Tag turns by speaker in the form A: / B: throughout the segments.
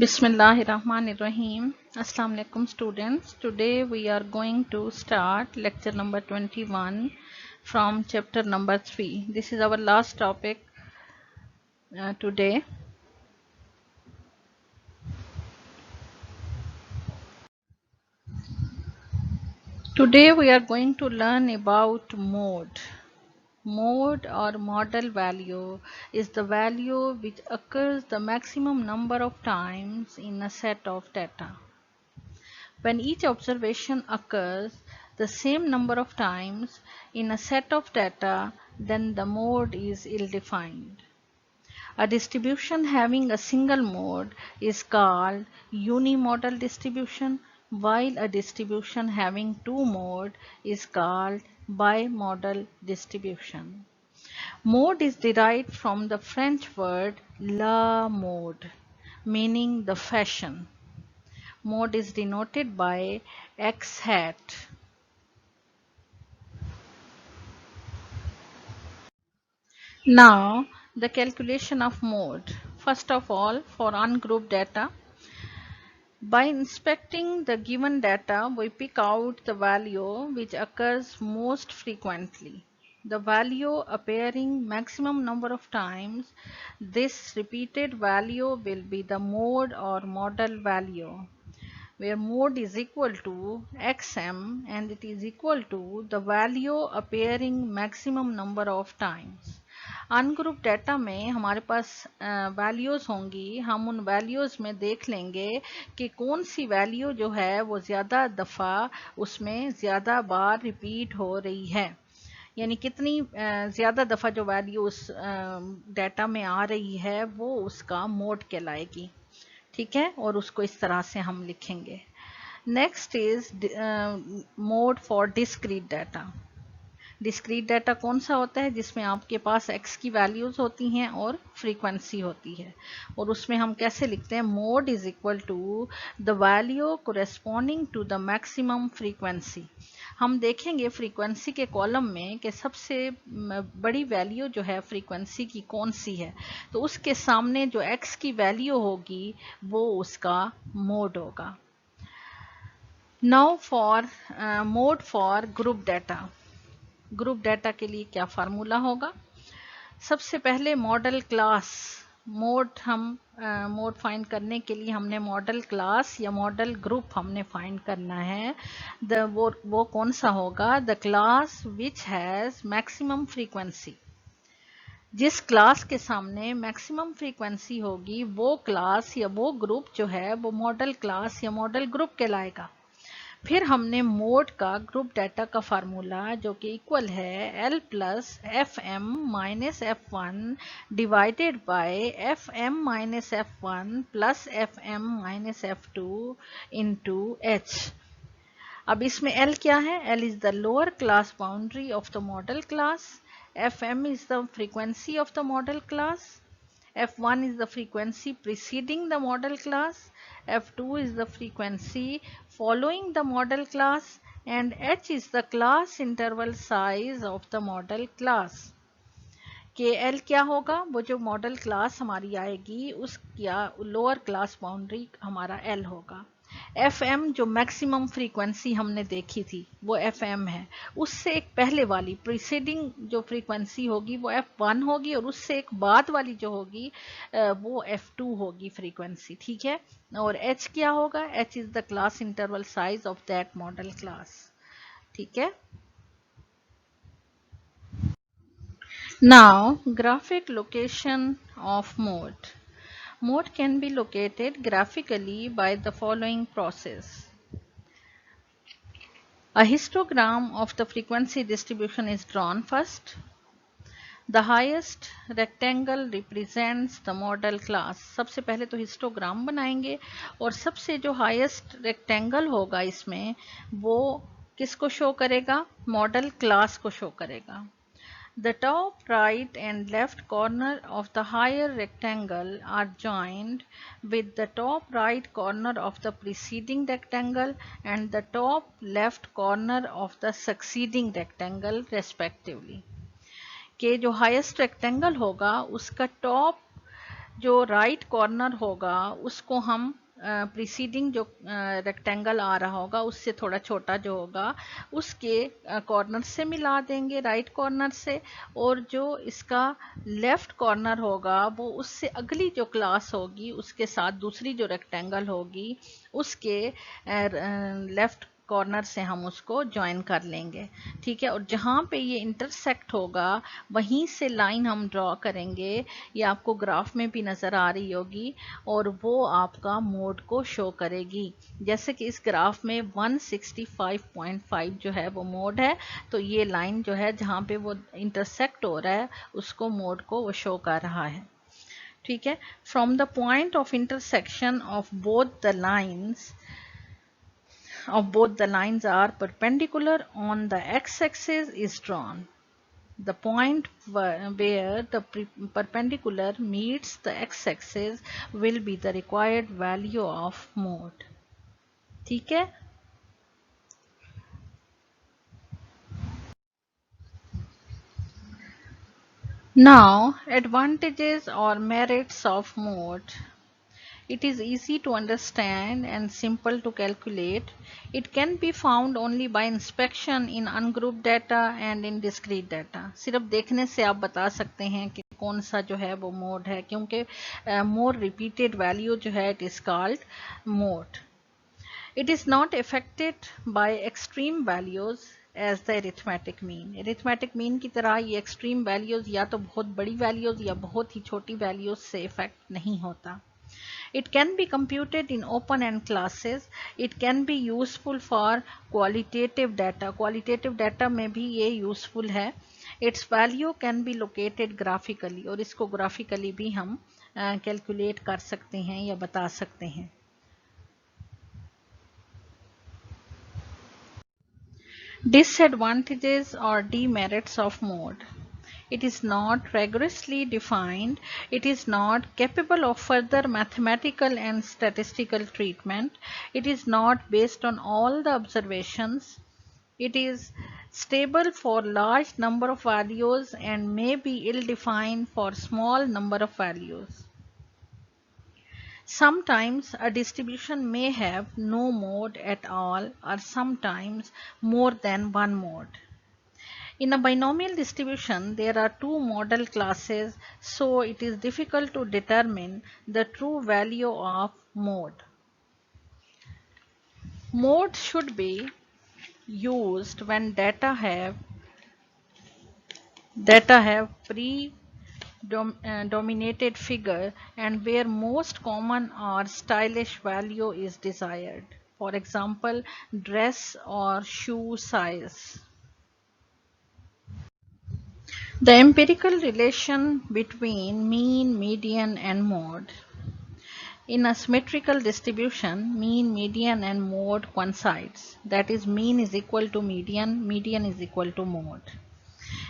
A: Bismillahirrahmanirrahim. Assalamu alaikum students. Today we are going to start lecture number 21 from chapter number 3. This is our last topic today. Today we are going to learn about mode. Mode or model value is the value which occurs the maximum number of times in a set of data. When each observation occurs the same number of times in a set of data, then the mode is ill-defined. A distribution having a single mode is called unimodal distribution, while a distribution having two modes is called bimodal distribution. Mode is derived from the French word la mode, meaning the fashion. Mode is denoted by x hat. Now, the calculation of mode. First of all, for ungrouped data, by inspecting the given data, we pick out the value which occurs most frequently. The value appearing maximum number of times, this repeated value will be the mode or model value, where mode is equal to xm and it is equal to the value appearing maximum number of times. Ungroup data में हमारे पास values होंगी, हम उन values में देख लेंगे कि कौन सी वैल्यू जो है वो ज़्यादा दफ़ा उसमें ज़्यादा बार रिपीट हो रही है, यानी कितनी ज़्यादा दफ़ा जो वैल्यू उस डाटा में आ रही है वो उसका मोड कहलाएगी. ठीक है, और उसको इस तरह से हम लिखेंगे. Next is mode for discrete data. Discrete data कौन सा होता है? जिसमें आपके पास x की वैल्यूज होती हैं और फ्रीक्वेंसी होती है, और उसमें हम कैसे लिखते हैं? Mode is equal to the value corresponding to the maximum frequency. हम देखेंगे फ्रीक्वेंसी के कॉलम में कि सबसे बड़ी वैल्यू जो है फ्रीक्वेंसी की कौन सी है, तो उसके सामने जो x की वैल्यू होगी वो उसका मोड होगा. Now for mode for group data. Group data के लिए क्या फार्मूला होगा? सबसे पहले मॉडल क्लास मोड, हम मोड फाइंड करने के लिए हमने मॉडल क्लास या मॉडल ग्रुप हमने फाइंड करना है. वो कौन सा होगा? The class which has maximum frequency. जिस क्लास के सामने मैक्सिमम फ्रीक्वेंसी होगी वो क्लास या वो ग्रुप जो है वो मॉडल क्लास या मॉडल ग्रुप कहलाएगा. फिर हमने मोड का ग्रुप डाटा का फार्मूला जो कि इक्वल है L plus F M minus F one divided by F M minus F one plus F M minus F two into H. अब इसमें L क्या है? L is the lower class boundary of the modal class, F M is the frequency of the modal class, F1 is the frequency preceding the model class, F2 is the frequency following the model class, and H is the class interval size of the model class. KL क्या होगा? वो जो model class हमारी आएगी उसका lower class boundary हमारा L होगा. FM जो मैक्सिमम फ्रीक्वेंसी हमने देखी थी वो FM है, उससे एक पहले वाली प्रीसीडिंग जो फ्रीक्वेंसी होगी वो F1 होगी, और उससे एक बाद वाली जो होगी वो F2 होगी फ्रीक्वेंसी. ठीक है, और H क्या होगा? H is the class interval size of that model class. ठीक है. Now, graphic location of mode. Mode can be located graphically by the following process. A histogram of the frequency distribution is drawn first. The highest rectangle represents the model class. सबसे पहले तो histogram बनाएंगे और सबसे जो highest rectangle होगा इसमें वो किसको शो करेगा? मॉडल क्लास को शो करेगा. The top right and left corner of the higher rectangle are joined with the top right corner of the preceding rectangle and the top left corner of the succeeding rectangle respectively. के जो highest rectangle होगा उसका top जो right corner होगा उसको हम preceding जो rectangle आ रहा होगा उससे थोड़ा छोटा जो होगा उसके कॉर्नर से मिला देंगे, राइट कॉर्नर से। और जो इसका लेफ्ट कॉर्नर होगा वो उससे अगली जो क्लास होगी उसके साथ दूसरी जो रेक्टेंगल होगी उसके लेफ्ट कॉर्नर से हम उसको ज्वाइन कर लेंगे। ठीक है, और जहाँ पे ये इंटरसेक्ट होगा वहीं से लाइन हम ड्रॉ करेंगे। ये आपको ग्राफ में भी नज़र आ रही होगी और वो आपका मोड को शो करेगी। जैसे कि इस ग्राफ में 165.5 जो है वो मोड है, तो ये लाइन जो है जहाँ पे वो इंटरसेक्ट हो रहा है उसको मोड को वो शो कर रहा है। ठीक है, from the point of intersection of both the lines are perpendicular on the x-axis is drawn. The point where the perpendicular meets the x-axis will be the required value of mode. ठीक है। Now, advantages or merits of mode. It is easy to understand and simple to calculate. It can be found only by inspection in ungrouped data and in discrete data. सिर्फ देखने से आप बता सकते हैं कि कौन सा जो है वो मोड है, क्योंकि more repeated value जो है it is called mode. It is not affected by extreme values as the arithmetic mean. Arithmetic mean की तरह ये extreme values या तो बहुत बड़ी values या बहुत ही छोटी values से affect नहीं होता। It can be computed in open-end classes. It can be useful for qualitative data. Qualitative data में भी ये useful है. Its value can be located graphically और इसको graphically भी हम calculate कर सकते हैं या बता सकते हैं. Disadvantages or demerits of mode. It is not rigorously defined. It is not capable of further mathematical and statistical treatment. It is not based on all the observations. It is stable for large number of values and may be ill-defined for small number of values. Sometimes a distribution may have no mode at all or sometimes more than one mode. In a binomial distribution, there are two model classes, so it is difficult to determine the true value of mode. Mode should be used when data have predominated figure and where most common or stylish value is desired. For example, dress or shoe size. The empirical relation between mean, median and mode. In a symmetrical distribution, mean, median and mode coincides. That is, mean is equal to median, median is equal to mode.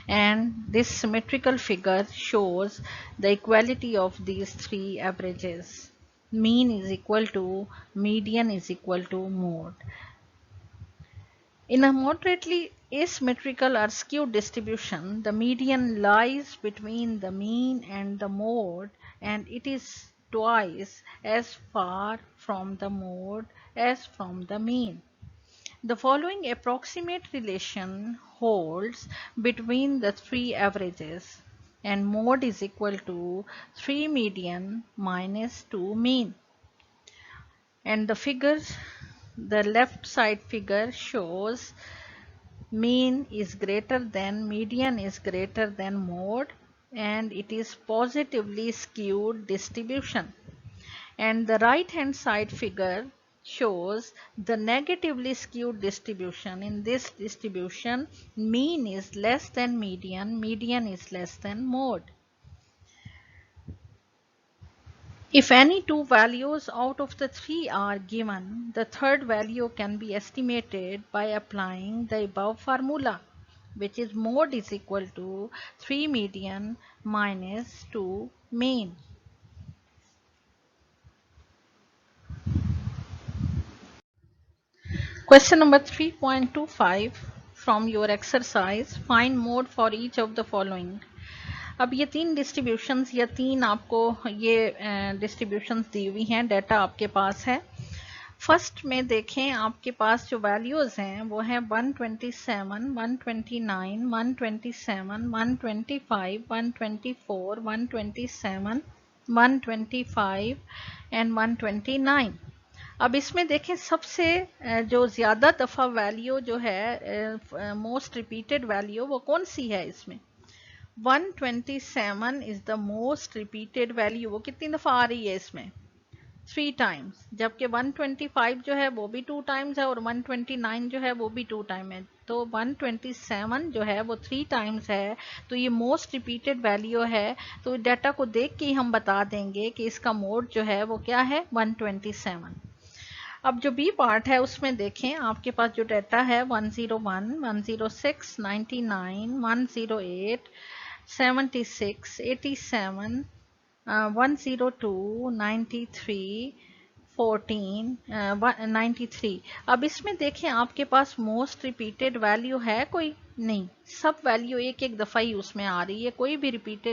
A: And this symmetrical figure shows the equality of these three averages. Mean is equal to median is equal to mode. In a moderately asymmetrical or skewed distribution, the median lies between the mean and the mode, and it is twice as far from the mode as from the mean. The following approximate relation holds between the three averages, and mode is equal to 3 median minus 2 mean. And the left side figure shows mean is greater than, median is greater than mode, and it is positively skewed distribution. And the right hand side figure shows the negatively skewed distribution. In this distribution, mean is less than median, median is less than mode. If any two values out of the three are given, the third value can be estimated by applying the above formula, which is mode is equal to 3 median minus 2 mean. Question number 3.25 from your exercise, find mode for each of the following. अब ये तीन distributions या तीन आपको ये distributions दी हुई हैं, data आपके पास है। फर्स्ट में देखें आपके पास जो वैल्यूज हैं वो है 127, 129, 127, 125, 124, 127, 125 एंड 129। अब इसमें देखें सबसे जो ज़्यादा दफ़ा वैल्यू जो है मोस्ट रिपीटेड वैल्यू वो कौन सी है इसमें? 127 is the most repeated value. वो कितनी दफ़ा आ रही है इसमें? 3 टाइम्स। जबकि 125 जो है वो भी 2 टाइम्स है और 129 जो है वो भी 2 टाइम है। तो 127 जो है वो 3 टाइम्स है, तो ये मोस्ट रिपीटेड वैल्यू है। तो डाटा को देख के ही हम बता देंगे कि इसका मोड जो है वो क्या है, 127। अब जो बी पार्ट है उसमें देखें आपके पास जो डाटा है 101, 106, 99, 108, 76, 87, 102, 93, 14, 93। अब इसमें देखें आपके पास मोस्ट रिपीटेड वैल्यू है कोई? नहीं, सब वैल्यू एक एक दफ़ा ही उसमें आ रही है, कोई भी रिपीट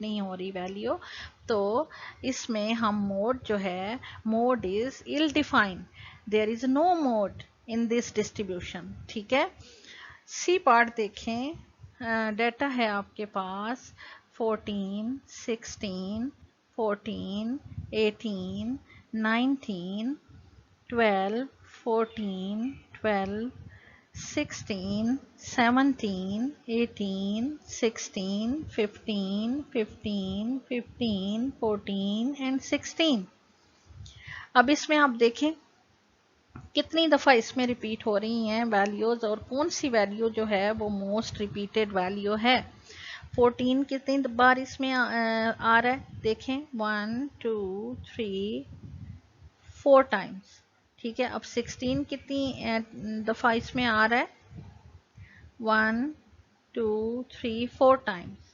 A: नहीं हो रही वैल्यू। तो इसमें हम मोड जो है, mode is ill defined, there is no mode in this distribution. ठीक है। सी पार्ट देखें, डाटा है आपके पास 14, 16, 14, 18, 19, 12, 14, 12, 16, 17, 18, 16, 15, 15, 15, 14 एंड 16। अब इसमें आप देखें कितनी दफ़ा इसमें रिपीट हो रही हैं वैल्यूज़ और कौन सी वैल्यू जो है वो मोस्ट रिपीटेड वैल्यू है। 14 कितनी बार इसमें आ रहा है? देखें 1, 2, 3, 4 टाइम्स। ठीक है। अब 16 कितनी दफ़ा इसमें आ रहा है? 1, 2, 3, 4 टाइम्स।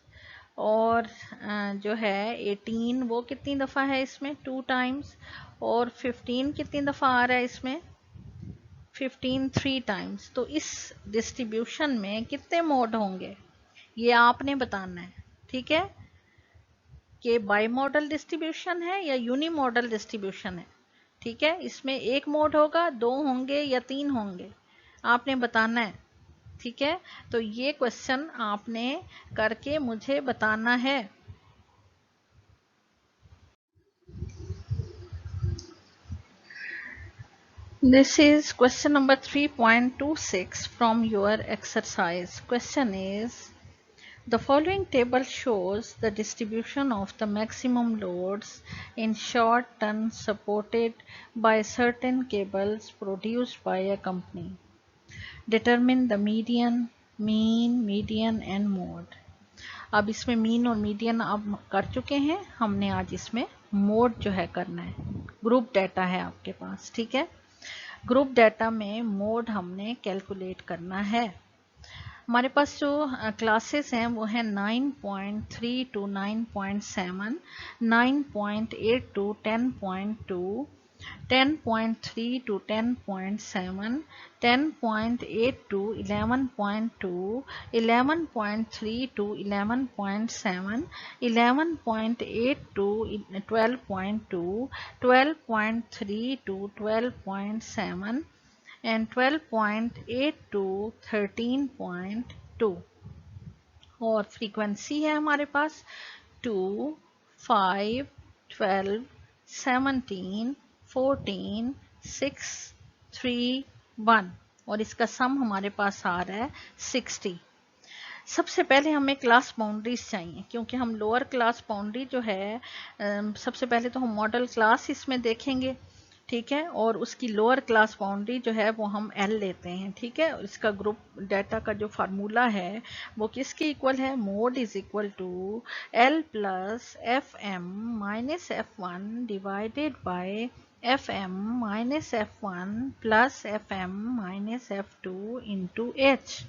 A: और जो है 18 वो कितनी दफ़ा है इसमें? 2 टाइम्स। और 15 कितनी दफ़ा आ रहा है इसमें? 15 3 टाइम्स। तो इस डिस्ट्रीब्यूशन में कितने मोड होंगे ये आपने बताना है। ठीक है, कि बाई मॉडल डिस्ट्रीब्यूशन है या यूनी मॉडल डिस्ट्रीब्यूशन है। ठीक है, इसमें एक मोड होगा, 2 होंगे या 3 होंगे, आपने बताना है। ठीक है, तो ये क्वेश्चन आपने करके मुझे बताना है। This is question number 3.26 from your exercise. Question is, the following table shows the distribution of the maximum loads in short ton supported by certain cables produced by a company. Determine the median, mean, median and mode. अब इसमें mean और median अब कर चुके हैं, हमने आज इसमें मोड जो है करना है। ग्रुप डाटा है आपके पास। ठीक है, ग्रुप डाटा में मोड हमने कैलकुलेट करना है। हमारे पास जो क्लासेस हैं वो है 9.3 to 9.7, 9.8 to 10.2, 10.3 to 10.7, 10.8 to 11.2, 11.3 to 11.7, 11.8 to 12.2, 12.3 to 12.7 and 12.8 to 13.2। और फ्रीक्वेंसी है हमारे पास 2, 5, 12, 17, 14, 6, 3, 1 और इसका सम हमारे पास आ रहा है 60। सबसे पहले हमें क्लास बाउंड्रीज चाहिए, क्योंकि हम लोअर क्लास बाउंड्री जो है सबसे पहले तो हम मॉडल क्लास इसमें देखेंगे। ठीक है, और उसकी लोअर क्लास बाउंड्री जो है वो हम एल लेते हैं। ठीक है, इसका ग्रुप डाटा का जो फार्मूला है वो किसके इक्वल है? Mode is equal to L plus F M minus F1 divided by FM minus F1 plus FM minus F2 into H।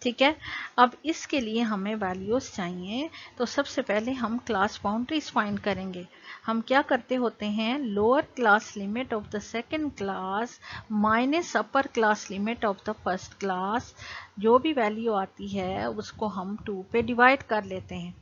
A: ठीक है। अब इसके लिए हमें वैल्यूज चाहिए, तो सबसे पहले हम क्लास बाउंड्रीज फाइंड करेंगे। हम क्या करते होते हैं, lower class limit of the second class minus upper class limit of the first class, जो भी वैल्यू आती है उसको हम 2 पे डिवाइड कर लेते हैं।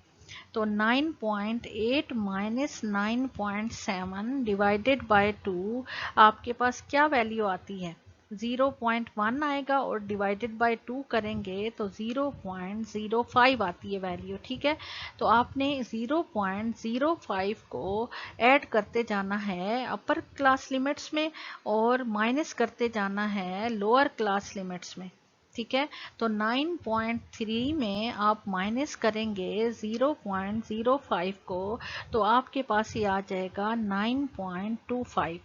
A: तो 9.8 माइनस 9.7 डिवाइडेड बाय 2, आपके पास क्या वैल्यू आती है, 0.1 आएगा, और डिवाइडेड बाय 2 करेंगे तो 0.05 आती है वैल्यू। ठीक है, तो आपने 0.05 को ऐड करते जाना है अपर क्लास लिमिट्स में और माइनस करते जाना है लोअर क्लास लिमिट्स में। ठीक है, तो 9.3 में आप माइनस करेंगे 0.05 को, तो आपके पास ये आ जाएगा 9.25,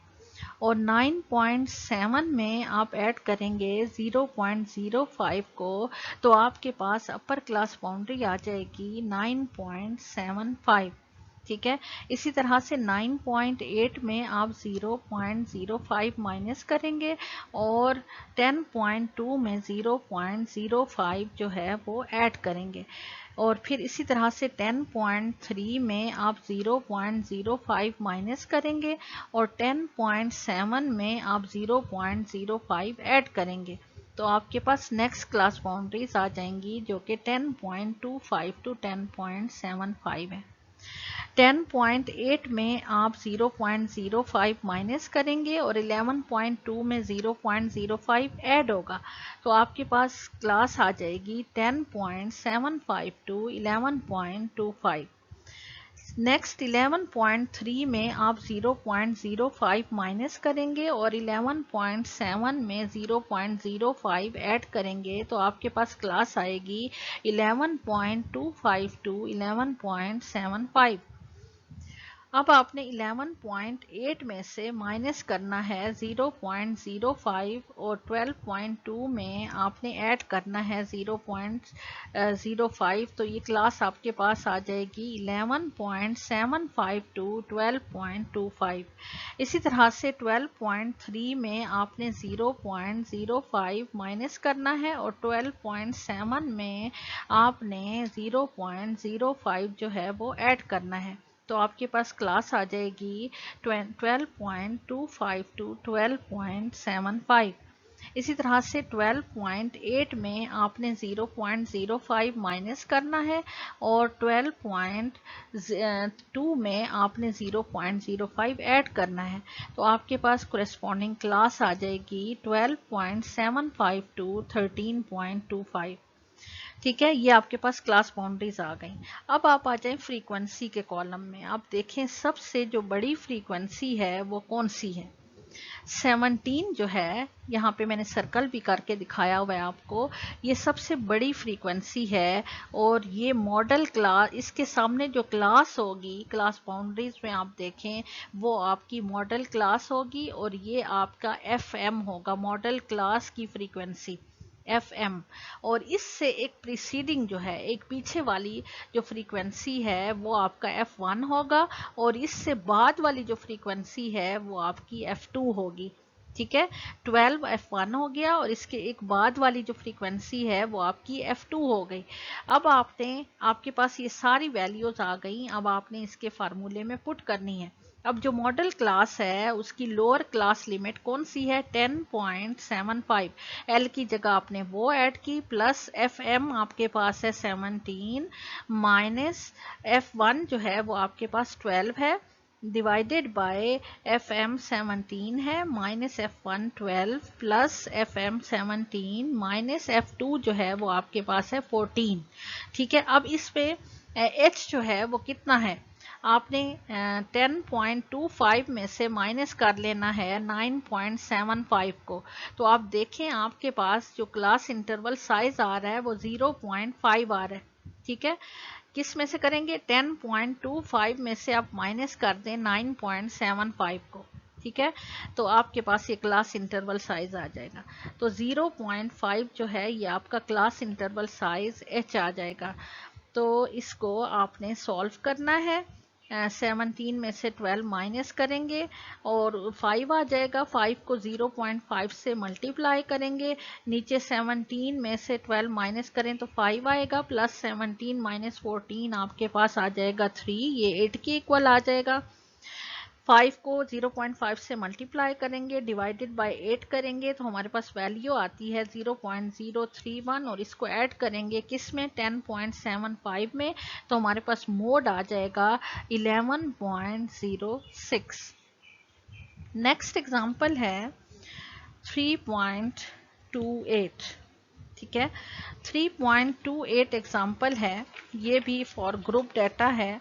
A: और 9.7 में आप ऐड करेंगे 0.05 को, तो आपके पास अपर क्लास बाउंड्री आ जाएगी 9.75। ठीक है, इसी तरह से 9.8 में आप 0.05 माइनस करेंगे और 10.2 में 0.05 जो है वो ऐड करेंगे, और फिर इसी तरह से 10.3 में आप 0.05 माइनस करेंगे और 10.7 में आप 0.05 ऐड करेंगे, तो आपके पास नेक्स्ट क्लास बाउंड्रीज आ जाएंगी जो कि 10.25 टू 10.75 है। 10.8 में आप 0.05 माइनस करेंगे और 11.2 में 0.05 ऐड होगा, तो आपके पास क्लास आ जाएगी 10.75 टू 11.25। नेक्स्ट 11.3 में आप 0.05 माइनस करेंगे और 11.7 में 0.05 ऐड करेंगे, तो आपके पास क्लास आएगी 11.25 टू 11.75। अब आपने 11.8 में से माइनस करना है 0.05 और 12.2 में आपने ऐड करना है 0.05, तो ये क्लास आपके पास आ जाएगी 11.75 टू 12.25। इसी तरह से 12.3 में आपने 0.05 माइनस करना है और 12.7 में आपने 0.05 जो है वो ऐड करना है, तो आपके पास क्लास आ जाएगी 12.25 टू 12.75। इसी तरह से 12.8 में आपने 0.05 माइनस करना है और 12.2 में आपने 0.05 ऐड करना है, तो आपके पास कोरेस्पॉन्डिंग क्लास आ जाएगी 12.75 टू 13.25। ठीक है, ये आपके पास क्लास बाउंड्रीज आ गई। अब आप आ जाएं फ्रीक्वेंसी के कॉलम में। आप देखें सबसे जो बड़ी फ्रीक्वेंसी है वो कौन सी है। 17 जो है, यहाँ पे मैंने सर्कल भी करके दिखाया हुआ है आपको, ये सबसे बड़ी फ्रीक्वेंसी है, और ये मॉडल क्लास, इसके सामने जो क्लास होगी क्लास बाउंड्रीज में आप देखें वो आपकी मॉडल क्लास होगी, और ये आपका FM होगा, मॉडल क्लास की फ्रीक्वेंसी FM। और इससे एक प्रीसीडिंग जो है, एक पीछे वाली जो फ्रीक्वेंसी है वो आपका F1 होगा, और इससे बाद वाली जो फ्रीक्वेंसी है वो आपकी F2 होगी। ठीक है, 12 F1 हो गया और इसके एक बाद वाली जो फ्रीक्वेंसी है वो आपकी F2 हो गई। अब आपके पास ये सारी वैल्यूज आ गई, अब आपने इसके फार्मूले में पुट करनी है। अब जो मॉडल क्लास है उसकी लोअर क्लास लिमिट कौन सी है, 10.75, L की जगह आपने वो ऐड की, प्लस FM आपके पास है 17 माइनस F1 जो है वो आपके पास 12 है, डिवाइडेड बाय FM 17 है minus F1 12 plus FM 17 minus F2 जो है वो आपके पास है 14। ठीक है, अब इस पे H जो है वो कितना है, आपने 10.25 में से माइनस कर लेना है 9.75 को, तो आप देखें आपके पास जो क्लास इंटरवल साइज आ रहा है वो 0.5 आ रहा है। ठीक है, किस में से करेंगे, 10.25 में से आप माइनस कर दें 9.75 को। ठीक है, तो आपके पास ये क्लास इंटरवल साइज आ जाएगा, तो 0.5 जो है ये आपका क्लास इंटरवल साइज H आ जाएगा। तो इसको आपने सॉल्व करना है, 17 में से 12 माइनस करेंगे और 5 आ जाएगा। 5 को 0.5 से मल्टीप्लाई करेंगे, नीचे 17 में से 12 माइनस करें तो 5 आएगा, प्लस 17 माइनस 14 आपके पास आ जाएगा 3, ये 8 के इक्वल आ जाएगा। 5 को 0.5 से मल्टीप्लाई करेंगे, डिवाइडेड बाय 8 करेंगे तो हमारे पास वैल्यू आती है 0.031 और इसको ऐड करेंगे किस में, 10.75 में, तो हमारे पास मोड आ जाएगा 11.06। नेक्स्ट एग्जांपल है 3.28। ठीक है, 3.28 एग्जांपल है, ये भी फॉर ग्रुप डाटा है।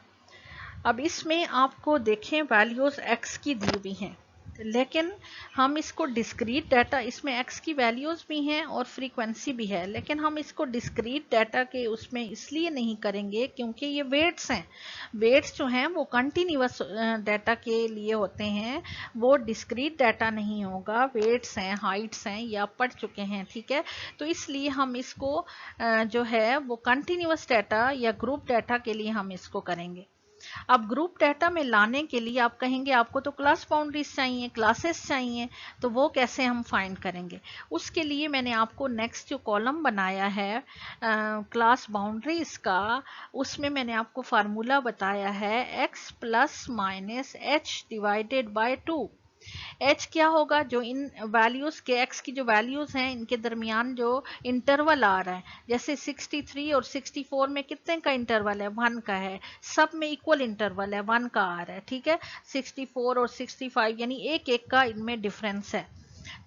A: अब इसमें आपको देखें वैल्यूज x की दी हुई हैं, लेकिन हम इसको डिस्क्रीट डाटा, इसमें x की वैल्यूज भी हैं और फ्रीक्वेंसी भी है, लेकिन हम इसको डिस्क्रीट डाटा के उसमें इसलिए नहीं करेंगे क्योंकि ये वेट्स हैं। वेट्स जो हैं वो कंटिन्यूअस डाटा के लिए होते हैं, वो डिस्क्रीट डाटा नहीं होगा। वेट्स हैं, हाइट्स हैं, या पढ़ चुके हैं, ठीक है। तो इसलिए हम इसको जो है वो कंटिन्यूअस डाटा या ग्रुप डाटा के लिए हम इसको करेंगे। अब ग्रुप डाटा में लाने के लिए आप कहेंगे आपको तो क्लास बाउंड्रीज चाहिए, क्लासेस चाहिए, तो वो कैसे हम फाइंड करेंगे। उसके लिए मैंने आपको नेक्स्ट जो कॉलम बनाया है क्लास बाउंड्रीज का, उसमें मैंने आपको फार्मूला बताया है x plus minus H divided by 2। h क्या होगा, जो इन वैल्यूज के x की जो वैल्यूज हैं इनके दरमियान जो इंटरवल आ रहा है, जैसे 63 और 64 में कितने का इंटरवल है, 1 का है, सब में इक्वल इंटरवल है, 1 का आ रहा है, ठीक है। 64 और 65 यानी एक एक का इनमें डिफरेंस है,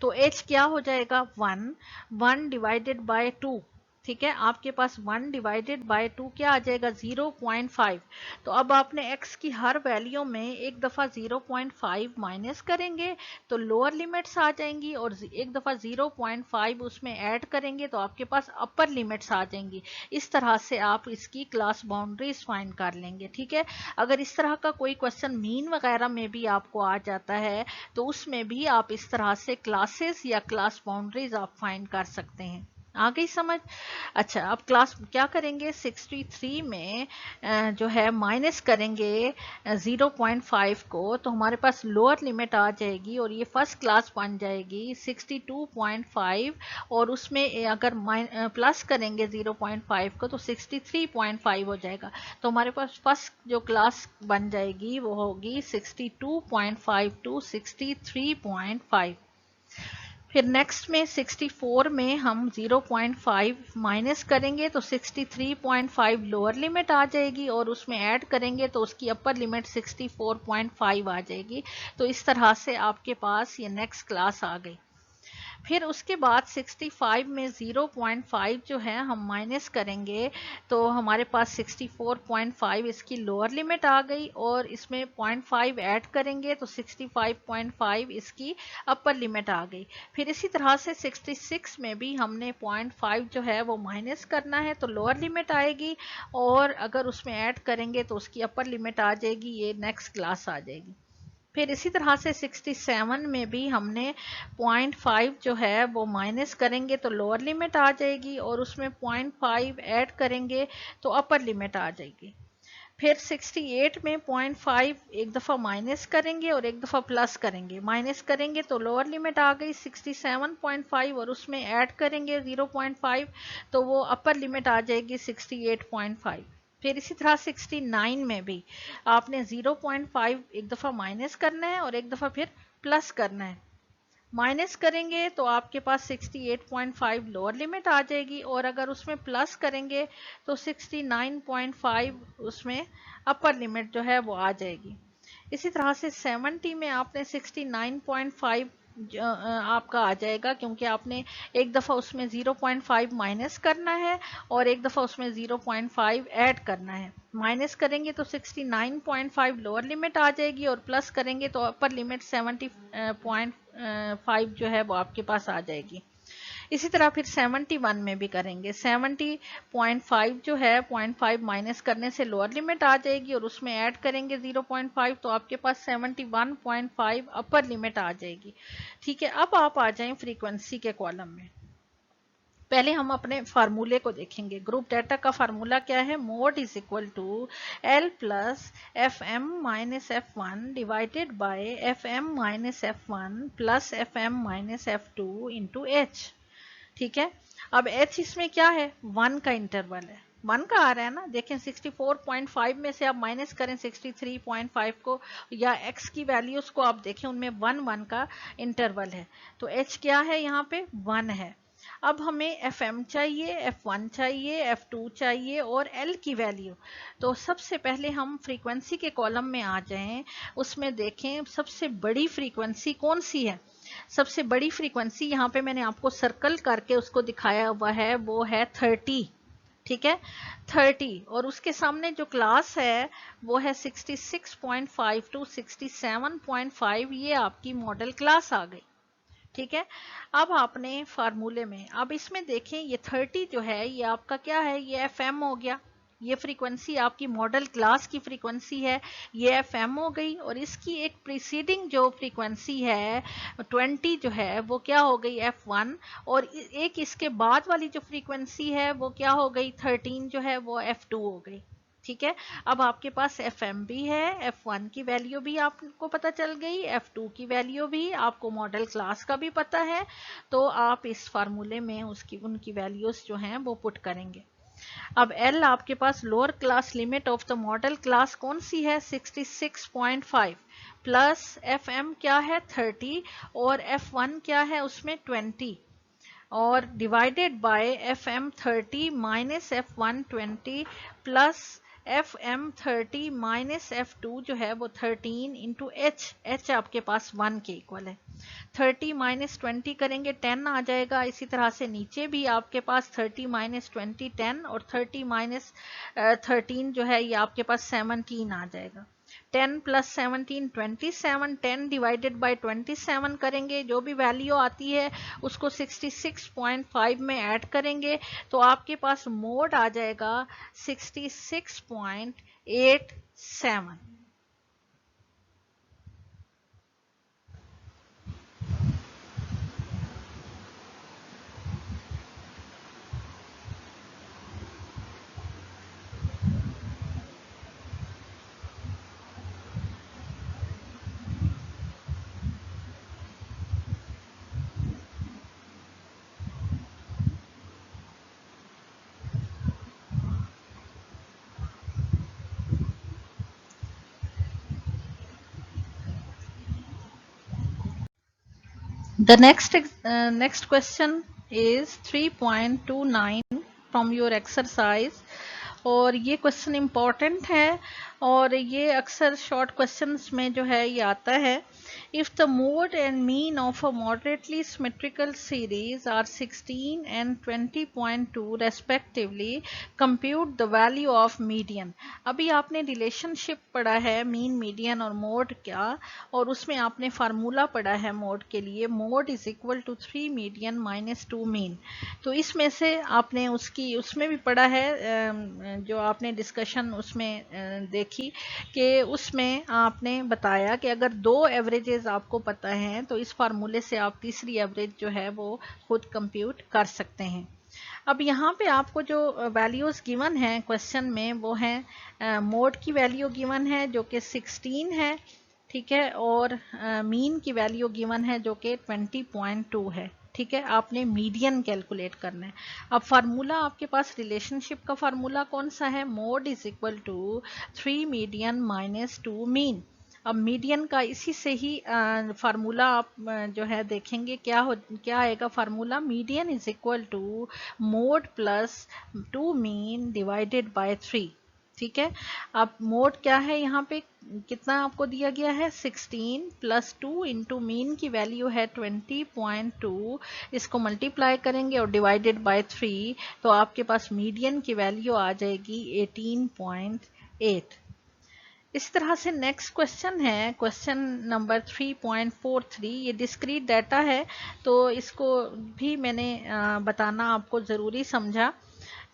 A: तो h क्या हो जाएगा 1 डिवाइडेड बाय 2। ठीक है, आपके पास 1 डिवाइडेड बाय 2 क्या आ जाएगा 0.5। तो अब आपने x की हर वैल्यू में एक दफ़ा 0.5 माइनस करेंगे तो लोअर लिमिट्स आ जाएंगी, और एक दफ़ा 0.5 उसमें ऐड करेंगे तो आपके पास अपर लिमिट्स आ जाएंगी। इस तरह से आप इसकी क्लास बाउंड्रीज फाइंड कर लेंगे, ठीक है। अगर इस तरह का कोई क्वेश्चन मीन वगैरह में भी आपको आ जाता है तो उसमें भी आप इस तरह से क्लासेस या क्लास बाउंड्रीज आप फाइंड कर सकते हैं। आ गई समझ। अच्छा, अब क्लास क्या करेंगे, 63 में जो है माइनस करेंगे 0.5 को तो हमारे पास लोअर लिमिट आ जाएगी और ये फर्स्ट क्लास बन जाएगी 62.5, और उसमें अगर प्लस करेंगे 0.5 को तो 63.5 हो जाएगा। तो हमारे पास फर्स्ट जो क्लास बन जाएगी वो होगी 62.5 टू 63.5। फिर नेक्स्ट में 64 में हम 0.5 माइनस करेंगे तो 63.5 लोअर लिमिट आ जाएगी, और उसमें ऐड करेंगे तो उसकी अपर लिमिट 64.5 आ जाएगी। तो इस तरह से आपके पास ये नेक्स्ट क्लास आ गई। फिर उसके बाद 65 में 0.5 जो है हम माइनस करेंगे तो हमारे पास 64.5 इसकी लोअर लिमिट आ गई, और इसमें 0.5 ऐड करेंगे तो 65.5 इसकी अपर लिमिट आ गई। फिर इसी तरह से 66 में भी हमने 0.5 जो है वो माइनस करना है तो लोअर लिमिट आएगी, और अगर उसमें ऐड करेंगे तो उसकी अपर लिमिट आ जाएगी, ये नेक्स्ट क्लास आ जाएगी। फिर इसी तरह से 67 में भी हमने 0.5 जो है वो माइनस करेंगे तो लोअर लिमिट आ जाएगी, और उसमें 0.5 ऐड करेंगे तो अपर लिमिट आ जाएगी। फिर 68 में 0.5 एक दफ़ा माइनस करेंगे और एक दफ़ा प्लस करेंगे, माइनस करेंगे तो लोअर लिमिट आ गई 67.5, और उसमें ऐड करेंगे 0.5 तो वो अपर लिमिट आ जाएगी 68.5। फिर इसी तरह 69 में भी आपने 0.5 एक दफ़ा माइनस करना है और एक दफ़ा फिर प्लस करना है। माइनस करेंगे तो आपके पास 68.5 लोअर लिमिट आ जाएगी, और अगर उसमें प्लस करेंगे तो 69.5 उसमें अपर लिमिट जो है वो आ जाएगी। इसी तरह से 70 में आपने 69.5 आपका आ जाएगा, क्योंकि आपने एक दफ़ा उसमें 0.5 माइनस करना है और एक दफ़ा उसमें 0.5 ऐड करना है। माइनस करेंगे तो 69.5 लोअर लिमिट आ जाएगी, और प्लस करेंगे तो अपर लिमिट 70.5 जो है वो आपके पास आ जाएगी। इसी तरह फिर 71 में भी करेंगे, 70.5 जो है 0.5 माइनस करने से लोअर लिमिट आ जाएगी, और उसमें ऐड करेंगे 0.5 तो आपके पास 71.5 अपर लिमिट आ जाएगी। ठीक है, अब आप आ जाएं फ्रीक्वेंसी के कॉलम में। पहले हम अपने फार्मूले को देखेंगे। ग्रुप डाटा का फार्मूला क्या है? Mode is equal to L plus F M minus F one divided by F M minus F one plus F M minus F two into H. ठीक है, अब एच इसमें क्या है? 1 का इंटरवल है, 1 का आ रहा है ना। देखें 64.5 में से आप माइनस करें 63.5 को, या x की वैल्यूज को आप देखें, उनमें 1 का इंटरवल है, तो h क्या है? यहाँ पे 1 है। अब हमें fm चाहिए, f1 चाहिए, f2 चाहिए और l की वैल्यू। तो सबसे पहले हम फ्रीक्वेंसी के कॉलम में आ जाएं, उसमें देखें सबसे बड़ी फ्रीक्वेंसी कौन सी है। सबसे बड़ी फ्रीक्वेंसी यहाँ पे मैंने आपको सर्कल करके उसको दिखाया हुआ है, वो है 30। ठीक है, 30, और उसके सामने जो क्लास है वो है 66.5 टू 67.5, ये आपकी मॉडल क्लास आ गई। ठीक है, अब आपने फार्मूले में, अब इसमें देखें ये 30 जो है ये आपका क्या है? ये एफएम हो गया। ये फ्रीक्वेंसी आपकी मॉडल क्लास की फ्रीक्वेंसी है, ये एफएम हो गई। और इसकी एक प्रीसीडिंग जो फ्रीक्वेंसी है 20 जो है वो क्या हो गई? F1। और एक इसके बाद वाली जो फ्रीक्वेंसी है वो क्या हो गई? 13 जो है वो F2 हो गई। ठीक है, अब आपके पास एफएम भी है, F1 की वैल्यू भी आपको पता चल गई, F2 की वैल्यू भी, आपको मॉडल क्लास का भी पता है। तो आप इस फार्मूले में उनकी वैल्यूज जो हैं वो पुट करेंगे। अब L आपके पास lower class limit of the modal class कौन सी है? 66.5 प्लस FM क्या है? 30, और F1 क्या है उसमें? 20, और divided by FM 30 minus F1 20 plus FM 30 minus F2 जो है वो 13 इंटू H। H आपके पास 1 के इक्वल है। 30 माइनस 20 करेंगे 10 आ जाएगा। इसी तरह से नीचे भी आपके पास 30 माइनस 20 10, और 30 माइनस 13 जो है ये आपके पास 17 आ जाएगा। 10 प्लस 17 27, 10 डिवाइडेड बाय 27 करेंगे, जो भी वैल्यू आती है उसको 66.5 में ऐड करेंगे, तो आपके पास मोड आ जाएगा 66.87। The next question is 3.29 from your exercise, और ये क्वेश्चन इम्पॉर्टेंट है, और ये अक्सर शॉर्ट क्वेश्चंस में जो है ये आता है। If the mode and mean of a moderately symmetrical series are 16 and 20.2 respectively, compute the value of median। अभी आपने रिलेशनशिप पढ़ा है मीन, मीडियन और मोड का, और उसमें आपने फार्मूला पढ़ा है मोड के लिए, mode is equal to 3 median minus 2 mean. तो इसमें से आपने उसमें भी पढ़ा है, जो आपने डिस्कशन उसमें देखी कि उसमें आपने बताया कि अगर 2 एवरेजेस आपको पता हैं तो इस फार्मूले से आप तीसरी एवरेज जो है वो खुद कंप्यूट कर सकते हैं। अब यहाँ पे आपको जो वैल्यूज गिवन है क्वेश्चन में वो है, मोड की वैल्यू गिवन है जो कि 16 है, ठीक है, और मीन की वैल्यू गिवन है जो कि 20.2 है। ठीक है, आपने मीडियन कैलकुलेट करना है। अब फार्मूला आपके पास, रिलेशनशिप का फार्मूला कौन सा है? Mode is equal to 3 median minus 2 mean. अब मीडियन का इसी से ही फार्मूला आप जो है देखेंगे क्या आएगा formula? Median is equal to mode plus 2 mean divided by 3। ठीक है, अब मोड क्या है यहाँ पे, कितना आपको दिया गया है? 16 प्लस 2 इंटू मीन की वैल्यू है 20.2, इसको मल्टीप्लाई करेंगे और डिवाइडेड बाय 3, तो आपके पास मीडियन की वैल्यू आ जाएगी 18.8। इस तरह से नेक्स्ट क्वेश्चन है क्वेश्चन नंबर 3.43। ये डिस्क्रीट डाटा है, तो इसको भी मैंने बताना आपको ज़रूरी समझा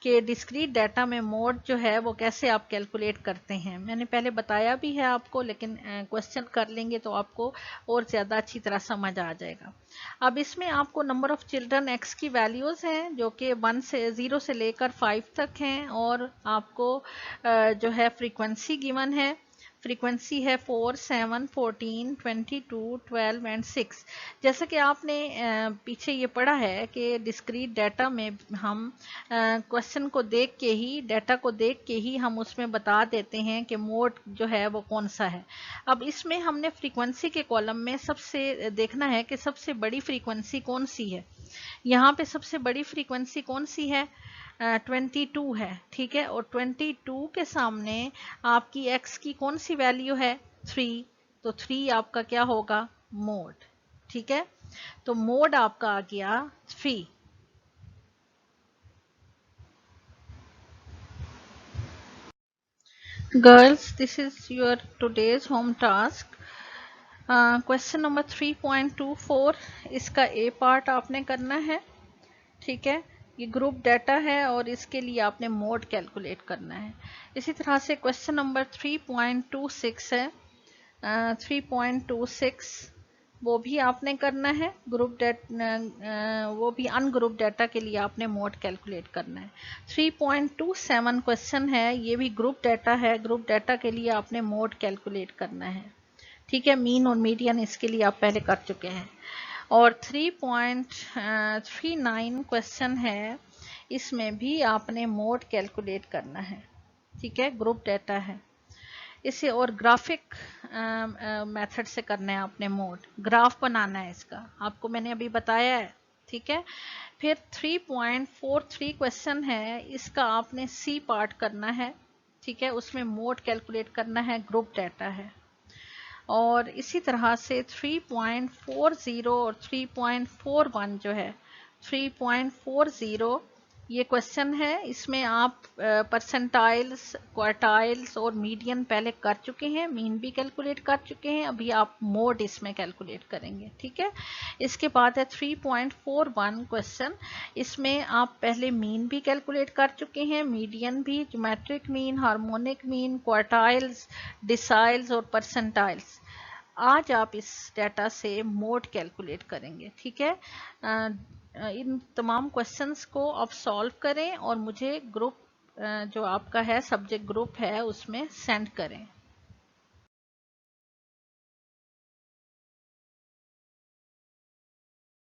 A: कि डिस्क्रीट डाटा में मोड जो है वो कैसे आप कैलकुलेट करते हैं। मैंने पहले बताया भी है आपको, लेकिन क्वेश्चन कर लेंगे तो आपको और ज़्यादा अच्छी तरह समझ आ जाएगा। अब इसमें आपको नंबर ऑफ़ चिल्ड्रन एक्स की वैल्यूज़ हैं जो कि 0 से लेकर 5 तक हैं, और आपको जो है फ्रीक्वेंसी गिवन है। फ्रीक्वेंसी है 4, 7, 14, 22, 12 एंड 6। जैसा कि आपने पीछे ये पढ़ा है कि डिस्क्रीट डाटा में हम क्वेश्चन को देख के ही, डाटा को देख के ही हम उसमें बता देते हैं कि मोड जो है वो कौन सा है। अब इसमें हमने फ्रीक्वेंसी के कॉलम में सबसे देखना है कि सबसे बड़ी फ्रीक्वेंसी कौन सी है। यहाँ पे सबसे बड़ी फ्रीक्वेंसी कौन सी है? 22 है, ठीक है। और 22 के सामने आपकी x की कौन सी वैल्यू है? 3। तो 3 आपका क्या होगा? मोड, ठीक है। तो मोड आपका आ गया 3। Girls, this is your today's home task. Question number 3.24, इसका ए पार्ट आपने करना है, ठीक है। ये ग्रुप डाटा है और इसके लिए आपने मोड कैलकुलेट करना है। इसी तरह से क्वेश्चन नंबर 3.26 है, 3.26 वो भी आपने करना है। ग्रुप डाटा वो भी अनग्रुप डाटा के लिए आपने मोड कैलकुलेट करना है। 3.27 क्वेश्चन है, ये भी ग्रुप डाटा है। ग्रुप डाटा के लिए आपने मोड कैलकुलेट करना है, ठीक है। मीन और मीडियन इसके लिए आप पहले कर चुके हैं। और 3.39 क्वेश्चन है, इसमें भी आपने मोड कैलकुलेट करना है, ठीक है। ग्रुप डाटा है इसे, और ग्राफिक मेथड से करना है आपने मोड। ग्राफ बनाना है इसका, आपको मैंने अभी बताया है, ठीक है। फिर 3.43 क्वेश्चन है, इसका आपने सी पार्ट करना है, ठीक है। उसमें मोड कैलकुलेट करना है, ग्रुप डाटा है। और इसी तरह से 3.40 और 3.41 जो है, 3.40 ये क्वेश्चन है। इसमें आप परसेंटाइल्स, क्वार्टाइल्स और मीडियन पहले कर चुके हैं, मीन भी कैलकुलेट कर चुके हैं। अभी आप मोड इसमें कैलकुलेट करेंगे, ठीक है। इसके बाद है 3.41 क्वेश्चन, इसमें आप पहले मीन भी कैलकुलेट कर चुके हैं, मीडियन भी, geometric mean, harmonic mean, quartiles, deciles और परसेंटाइल्स। आज आप इस डाटा से मोड कैलकुलेट करेंगे, ठीक है। इन तमाम क्वेश्चंस को आप सॉल्व करें और मुझे ग्रुप जो आपका है, सब्जेक्ट ग्रुप है, उसमें सेंड करें।